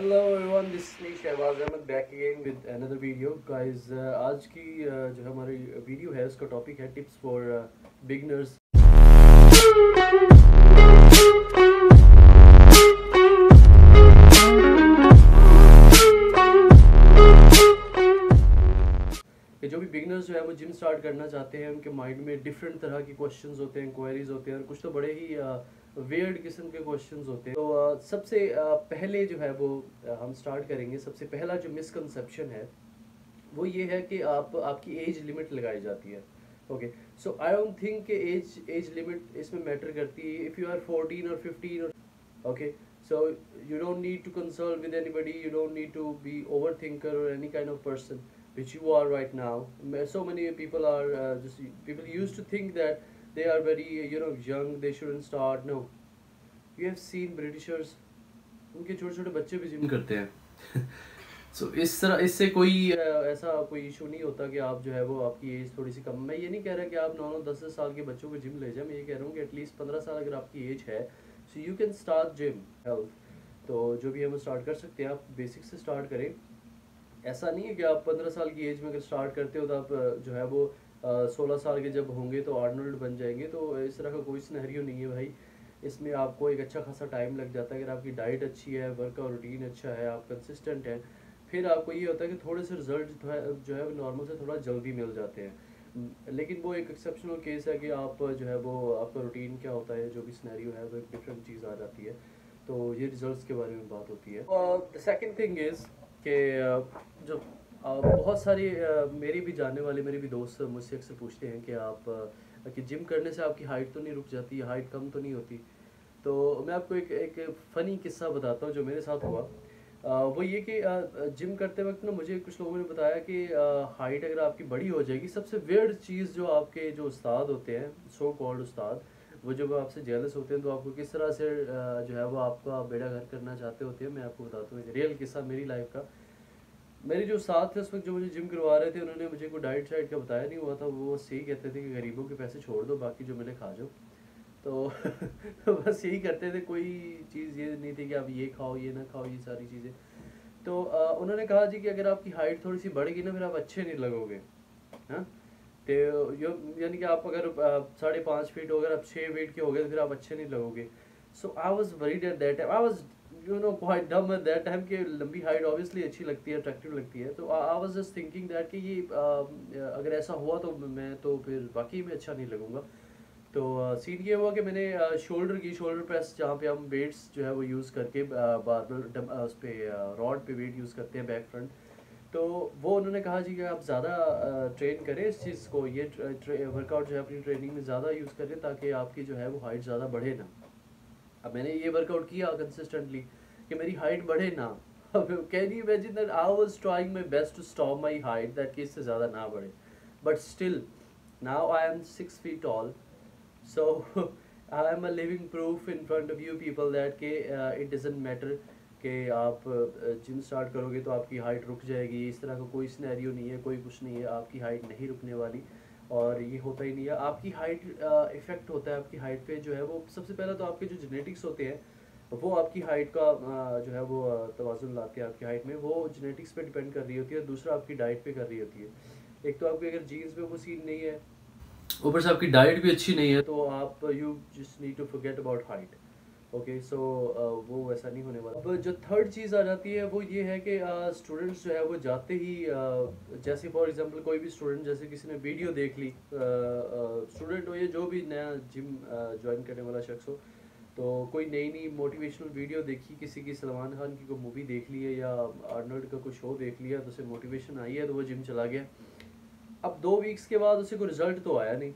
Hello everyone, this is me Shehbaz Ahmed back again with another video. Guys, आज की जो हमारी video है उसका टॉपिक है टिप्स फॉर बिगनर्स। कि जो भी बिगनर्स जो है वो जिम स्टार्ट करना चाहते हैं, उनके माइंड में डिफरेंट तरह की क्वेश्चंस होते हैं, क्वेरीज होते हैं और कुछ तो बड़े ही वियर्ड किस्म के क्वेश्चंस होते हैं। तो सबसे पहले जो है वो हम स्टार्ट करेंगे। सबसे पहला जो मिसकंसेप्शन है वो ये है कि आपकी एज लिमिट लगाई जाती है। Okay, so I don't think कि एज लिमिट इसमें मैटर करती है। इफ़ यू आर 14 और 15 और okay, so you don't need to consult with anybody, you don't need to be overthinker or any kind of person which you are right now. So many people are just people used to think that they are very young, they shouldn't start. No, you have seen Britishers, उनके छोटे छोटे बच्चे भी gym करते हैं। सो इस तरह इससे कोई ऐसा कोई इशू नहीं होता कि आप जो है वो आपकी एज थोड़ी सी कम। मैं ये नहीं कह रहा कि आप 9-10 साल के बच्चों को जिम ले जाए। मैं ये कह रहा हूँ कि एटलीस्ट 15 साल अगर आपकी एज है, so you can start gym health. तो जो भी हम स्टार्ट कर सकते हैं, आप बेसिक से स्टार्ट करें। ऐसा नहीं है कि आप 15 साल की एज में अगर स्टार्ट करते हो तो आप जो है वो 16 साल के जब होंगे तो आर्नोल्ड बन जाएंगे। तो इस तरह का कोई सिनेरियो नहीं है भाई। इसमें आपको एक अच्छा खासा टाइम लग जाता है। अगर आपकी डाइट अच्छी है, वर्क का रूटीन अच्छा है, आप कंसिस्टेंट हैं, फिर आपको ये होता है कि थोड़े से रिजल्ट जो है नॉर्मल से थोड़ा जल्दी मिल जाते हैं। लेकिन वो एक एक्सेप्शनल केस है कि आप जो है वो आपका रूटीन क्या होता है, जो भी सिनेरियो है वो एक डिफरेंट चीज़ आ जाती है। तो ये रिजल्ट्स के बारे में बात होती है। द सेकंड थिंग इज़ कि जो बहुत सारी मेरी भी जानने वाले मेरे भी दोस्त मुझसे अक्सर पूछते हैं कि आप कि जिम करने से आपकी हाइट तो नहीं रुक जाती, हाइट कम तो नहीं होती। तो मैं आपको एक फ़नी किस्सा बताता हूँ जो मेरे साथ हुआ। वो ये कि जिम करते वक्त ना मुझे कुछ लोगों ने बताया कि हाइट अगर आपकी बड़ी हो जाएगी, सबसे वियर्ड चीज़ जो आपके जो उस्ताद होते हैं, सो कॉल्ड उस्ताद, वो जब आपसे जेलस होते हैं तो आपको किस तरह से जो है वो आपका बेड़ा घर करना चाहते होते हैं। मैं आपको बताता हूँ एक रियल किस्सा मेरी लाइफ का। मेरे जो साथ थे उस वक्त जो मुझे जिम करवा रहे थे, उन्होंने मुझे कोई डाइट शाइट का बताया नहीं हुआ था। वो बस यही कहते थे कि गरीबों के पैसे छोड़ दो, बाकी जो मिले खा जाओ। तो बस यही करते थे। कोई चीज़ ये नहीं थी कि आप ये खाओ ये ना खाओ, ये सारी चीज़ें। तो उन्होंने कहा जी कि अगर आपकी हाइट थोड़ी सी बढ़ेगी ना, फिर आप अच्छे नहीं लगोगे। हाँ, तो यानी कि आप अगर 5.5 फीट हो, अगर आप 6 फीट के हो गए तो फिर आप अच्छे नहीं लगोगे। So I was worried at that time. I was quite dumb at that time कि लंबी हाइट ऑब्वियसली अच्छी लगती है, अट्रैक्टिव लगती है। तो I was just thinking that कि ये अगर ऐसा हुआ तो मैं तो फिर वाकई में अच्छा नहीं लगूंगा। तो सीन ये हुआ कि मैंने शोल्डर प्रेस, जहाँ पे हम वेट्स जो है वो यूज़ करके बारबेल उस पर रॉड पे वेट यूज़ करते हैं बैक फ्रंट। तो वो उन्होंने कहा जी कि आप ज़्यादा ट्रेन करें इस चीज़ को, ये वर्कआउट जो है अपनी ट्रेनिंग में ज़्यादा यूज़ करें ताकि आपकी जो है वो हाइट ज़्यादा बढ़े ना। अब मैंने ये वर्कआउट किया कंसिस्टेंटली कि मेरी हाइट बढ़े ना। अब can you imagine that I was trying my best to stop my height that कि इससे ज़्यादा ना बढ़े, but still now I am 6 feet tall. So I am a living proof in front of you people that के it doesn't matter कि आप gym start करोगे तो आपकी हाइट रुक जाएगी। इस तरह का कोई सिनेरियो नहीं है, कोई कुछ नहीं है। आपकी हाइट नहीं रुकने वाली और ये होता ही नहीं है। आपकी हाइट इफ़ेक्ट होता है आपकी हाइट पे जो है वो। सबसे पहला तो आपके जो जेनेटिक्स होते हैं वो आपकी हाइट का जो है वो तवाज़ुन लाते हैं आपकी हाइट में। वो जेनेटिक्स पे डिपेंड कर रही होती है। दूसरा आपकी डाइट पे कर रही होती है। एक तो आपके अगर जीन्स में वो सीन नहीं है, ऊपर से आपकी डाइट भी अच्छी नहीं है, तो आप you just need to forget about height. Okay, so वो वैसा नहीं होने वाला। अब जो थर्ड चीज़ आ जाती है वो ये है कि स्टूडेंट्स जो है वो जाते ही जैसे फॉर एग्जांपल कोई भी स्टूडेंट, जैसे किसी ने वीडियो देख ली, स्टूडेंट हो या जो भी नया जिम ज्वाइन करने वाला शख्स हो, तो कोई नई नई मोटिवेशनल वीडियो देखी, किसी की सलमान खान की कोई मूवी देख ली है या आर्नल्ड का कोई शो देख लिया, तो उसे मोटिवेशन आई है तो वो जिम चला गया। अब 2 वीक्स के बाद उसे कोई रिजल्ट तो आया नहीं।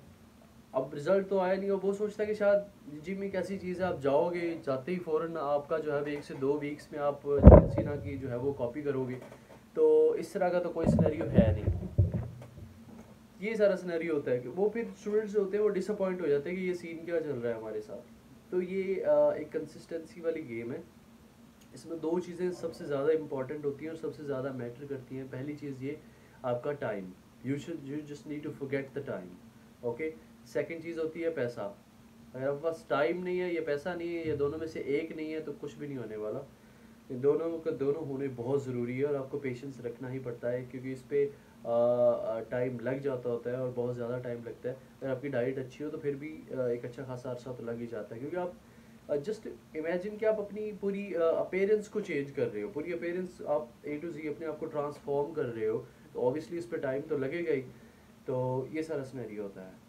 अब रिजल्ट तो आया नहीं और वो सोचता है कि शायद जिम एक ऐसी चीज़ है, आप जाओगे, जाते ही फ़ौरन आपका जो है 1 से 2 वीक्स में आप जॉन सीना की जो है वो कॉपी करोगे। तो इस तरह का तो कोई सिनेरियो है नहीं। ये सारा सिनेरियो होता है कि वो फिर स्टूडेंट्स जो होते हैं वो डिसअपॉइंट हो जाते हैं कि ये सीन क्या चल रहा है हमारे साथ। तो ये एक कंसिस्टेंसी वाली गेम है। इसमें 2 चीज़ें सबसे ज़्यादा इंपॉर्टेंट होती हैं और सबसे ज़्यादा मैटर करती हैं। पहली चीज़ ये आपका time, you just need to forget the time. Okay, second चीज़ होती है पैसा। अगर आपके पास टाइम नहीं है या पैसा नहीं है या दोनों में से एक नहीं है तो कुछ भी नहीं होने वाला। इन दोनों का दोनों होने बहुत ज़रूरी है और आपको पेशेंस रखना ही पड़ता है, क्योंकि इस पे टाइम लग जाता होता है और बहुत ज़्यादा टाइम लगता है। अगर आपकी डाइट अच्छी हो तो फिर भी एक अच्छा खासा अरसा तो लग ही जाता है, क्योंकि आप जस्ट इमेजिन कि आप अपनी पूरी अपीयरेंस को चेंज कर रहे हो, पूरी अपीयरेंस आप A to Z अपने आप को ट्रांसफॉर्म कर रहे हो, तो ऑब्वियसली इस पर टाइम तो लगेगा ही। तो ये सारा सिनेरियो होता है।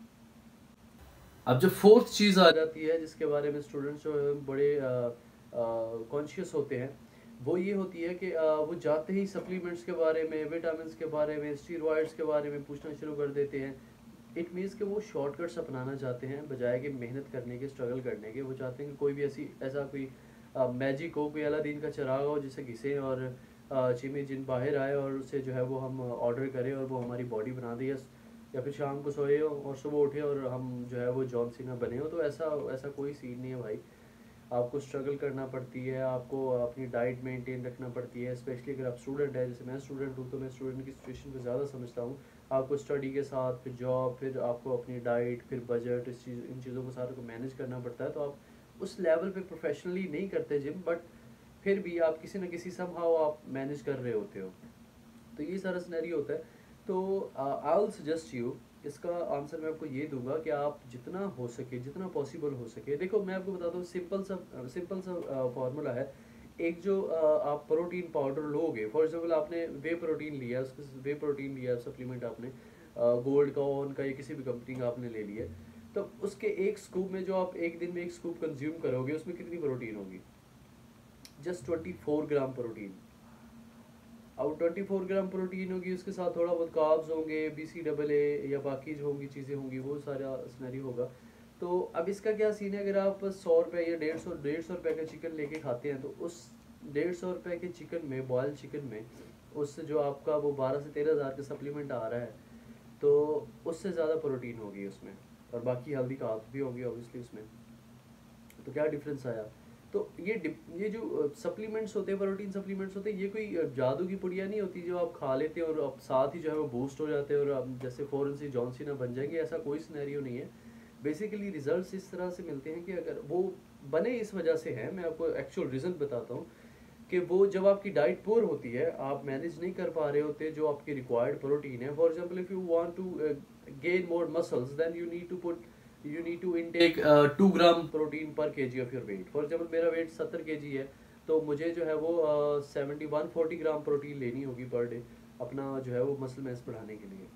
अब जो फोर्थ चीज़ आ जाती है जिसके बारे में स्टूडेंट्स जो है बड़े कॉन्शियस होते हैं, वो ये होती है कि वो जाते ही सप्लीमेंट्स के बारे में, विटामिन के बारे में, स्टीरॉयड्स के बारे में पूछना शुरू कर देते हैं। इट मीन्स कि वो शॉर्टकट्स अपनाना चाहते हैं बजाय कि मेहनत करने के, स्ट्रगल करने के। वो चाहते हैं कि कोई भी ऐसा कोई मैजिक हो, कोई अलादीन का चिराग हो जिसे घिसे और चिमी जिन बाहर आए और उसे जो है वो हम ऑर्डर करें और वो हमारी बॉडी बना दे, या फिर शाम को सोए हो और सुबह उठे और हम जो है वो जॉन सीना बने हो। तो ऐसा ऐसा कोई सीन नहीं है भाई। आपको स्ट्रगल करना पड़ती है, आपको अपनी डाइट मेंटेन रखना पड़ती है, स्पेशली अगर आप स्टूडेंट है। जैसे मैं स्टूडेंट हूँ तो मैं स्टूडेंट की सिचुएशन को ज़्यादा समझता हूँ। आपको स्टडी के साथ फिर जॉब, फिर आपको अपनी डाइट, फिर बजट, इन चीज़ों को सारे को मैनेज करना पड़ता है। तो आप उस लेवल पे प्रोफेशनली नहीं करते जिम, बट फिर भी आप किसी न किसी समहाउ आप मैनेज कर रहे होते हो। तो ये सारा सिनेरियो होता है। तो आई विल सजेस्ट यू, इसका आंसर मैं आपको ये दूंगा कि आप जितना हो सके, जितना पॉसिबल हो सके, देखो मैं आपको बताता हूँ, सिंपल सा फार्मूला है। एक जो आप प्रोटीन पाउडर लोगे, फॉर एग्जांपल आपने वे प्रोटीन लिया, उसके वे प्रोटीन लिया सप्लीमेंट आपने, गोल्ड का, ऑन का, या किसी भी कंपनी का आपने ले लिया, तो उसके एक स्कूप में, जो आप एक दिन में एक स्कूप कंज्यूम करोगे, उसमें कितनी प्रोटीन होगी? Just 24 gram protein. अब 24 ग्राम प्रोटीन होगी, उसके साथ थोड़ा बहुत कार्ब्स होंगे, BCAA या बाकी जो होंगी चीज़ें होंगी, वो सारा सिनेरियो होगा। तो अब इसका क्या सीन है, अगर आप 100 रुपये या 150 रुपये का चिकन लेके खाते हैं, तो उस 150 रुपये के चिकन में, बॉयल चिकन में, उससे जो आपका वो 12 से 13 हज़ार का सप्लीमेंट आ रहा है, तो उससे ज़्यादा प्रोटीन होगी उसमें, और बाकी हेल्दी कार्ब्स भी होंगे ऑब्वियसली उसमें। तो क्या डिफरेंस आया? तो ये जो सप्लीमेंट्स होते हैं, प्रोटीन सप्लीमेंट्स होते हैं, ये कोई जादू की पुड़िया नहीं होती जो आप खा लेते हैं और आप साथ ही जो है वो बूस्ट हो जाते हैं और आप जैसे फ़ौरन से जॉन सीना बन जाएंगे। ऐसा कोई सिनेरियो नहीं है। बेसिकली रिजल्ट्स इस तरह से मिलते हैं कि अगर वो बने इस वजह से हैं, मैं आपको एक्चुअल रीज़न बताता हूँ, कि वो जब आपकी डाइट पुअर होती है, आप मैनेज नहीं कर पा रहे होते जो आपकी रिक्वायर्ड प्रोटीन है। For example, if you want to gain more muscles, then you need to intake 2 gram protein per KG of your weight. For example, मेरा वेट 70 केजी है, तो मुझे जो है वो 71-40 ग्राम प्रोटीन लेनी होगी पर डे, अपना जो है वो मसल मास बढ़ाने के लिए।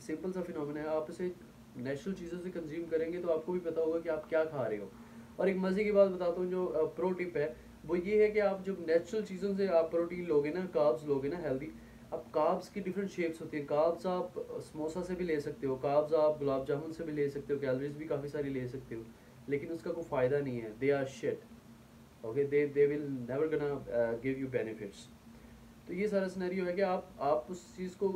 सिंपल सा फिनोमेना है। आप इसे नेचुरल चीज़ों से कंज्यूम करेंगे तो आपको भी पता होगा कि आप क्या खा रहे हो। और एक मज़े की बात बताता हूँ, जो प्रो टिप है वो ये है कि आप जब नेचुरल चीज़ों से आप प्रोटीन लोगे ना, कार्ब्स लोगे ना हेल्दी, अब कार्ब्स की डिफरेंट शेप्स होती हैं। कार्ब्स आप समोसा से भी ले सकते हो, कार्ब्स आप गुलाब जामुन से भी ले सकते हो, कैलोरीज भी काफ़ी सारी ले सकते हो, लेकिन उसका कोई फ़ायदा नहीं है। They are shit, okay, they will never gonna give you benefits. तो ये सारा सिनेरियो है कि आप उस चीज़ को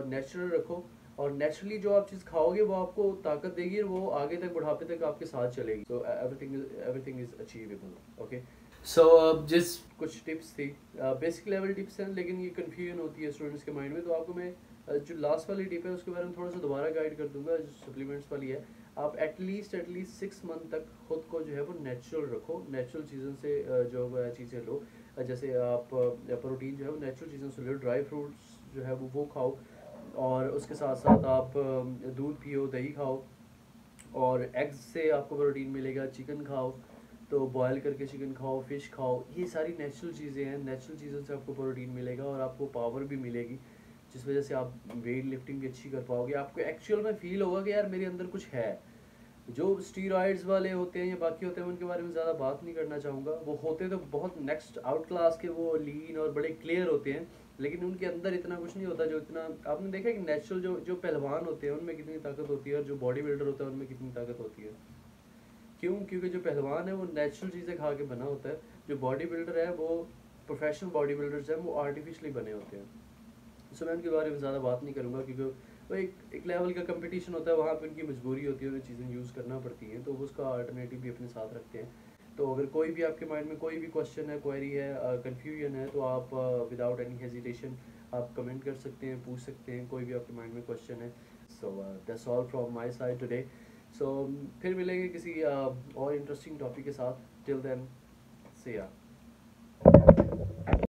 नेचुरल रखो, और नेचुरली जो आप चीज़ खाओगे वो आपको ताकत देगी और वो आगे तक, बुढ़ापे तक आपके साथ चलेगी। So everything is achievable. Okay, so जिस कुछ टिप्स थी, बेसिक लेवल टिप्स हैं, लेकिन ये कन्फ्यूजन होती है स्टूडेंट्स के माइंड में। तो आपको मैं जो लास्ट वाली टिप है उसके बारे में थोड़ा सा दोबारा गाइड कर दूंगा, जो सप्लीमेंट्स वाली है। आप एटलीस्ट 6 मंथ तक खुद को जो है वो नेचुरल रखो, नेचुरल चीज़ों से जो है चीज़ें लो। जैसे आप प्रोटीन जो है वो नेचुरल चीज़ों से लो, ड्राई फ्रूट्स जो है वो खाओ, और उसके साथ साथ आप दूध पियो, दही खाओ, और एग्स से आपको प्रोटीन मिलेगा। चिकन खाओ, तो बॉयल करके चिकन खाओ, फिश खाओ, ये सारी नेचुरल चीज़ें हैं। नेचुरल चीज़ों से आपको प्रोटीन मिलेगा और आपको पावर भी मिलेगी, जिस वजह से आप वेट लिफ्टिंग भी अच्छी कर पाओगे। आपको एक्चुअल में फील होगा कि यार मेरे अंदर कुछ है। जो स्टीरॉइड्स वाले होते हैं या बाकी होते हैं, उनके बारे में ज़्यादा बात नहीं करना चाहूँगा। वो होते तो बहुत नेक्स्ट आउट क्लास के, वो लीन और बड़े क्लियर होते हैं, लेकिन उनके अंदर इतना कुछ नहीं होता जो इतना आपने देखा है कि नेचुरल जो पहलवान होते हैं उनमें कितनी ताकत होती है, और जो बॉडी बिल्डर होता है उनमें कितनी ताकत होती है। क्यों? क्योंकि जो पहलवान है वो नेचुरल चीज़ें खा के बना होता है, जो बॉडी बिल्डर है वो प्रोफेशनल बॉडी बिल्डर्स हैं, वो आर्टिफिशियली बने होते हैं। सो मैं उनके बारे में ज़्यादा बात नहीं करूँगा, क्योंकि वो एक लेवल का कंपटीशन होता है, वहाँ पे उनकी मजबूरी होती है, उन्हें चीज़ें यूज़ करना पड़ती हैं, तो वो उसका अल्टरनेटिव भी अपने साथ रखते हैं। तो अगर कोई भी आपके माइंड में कोई भी क्वेश्चन है, क्वेरी है, कन्फ्यूजन है, तो आप विदाउट एनी हेजिटेशन आप कमेंट कर सकते हैं, पूछ सकते हैं, कोई भी आपके माइंड में क्वेश्चन है। So that's all from my side today. So फिर मिलेंगे किसी और इंटरेस्टिंग टॉपिक के साथ। टिल देन, सी या।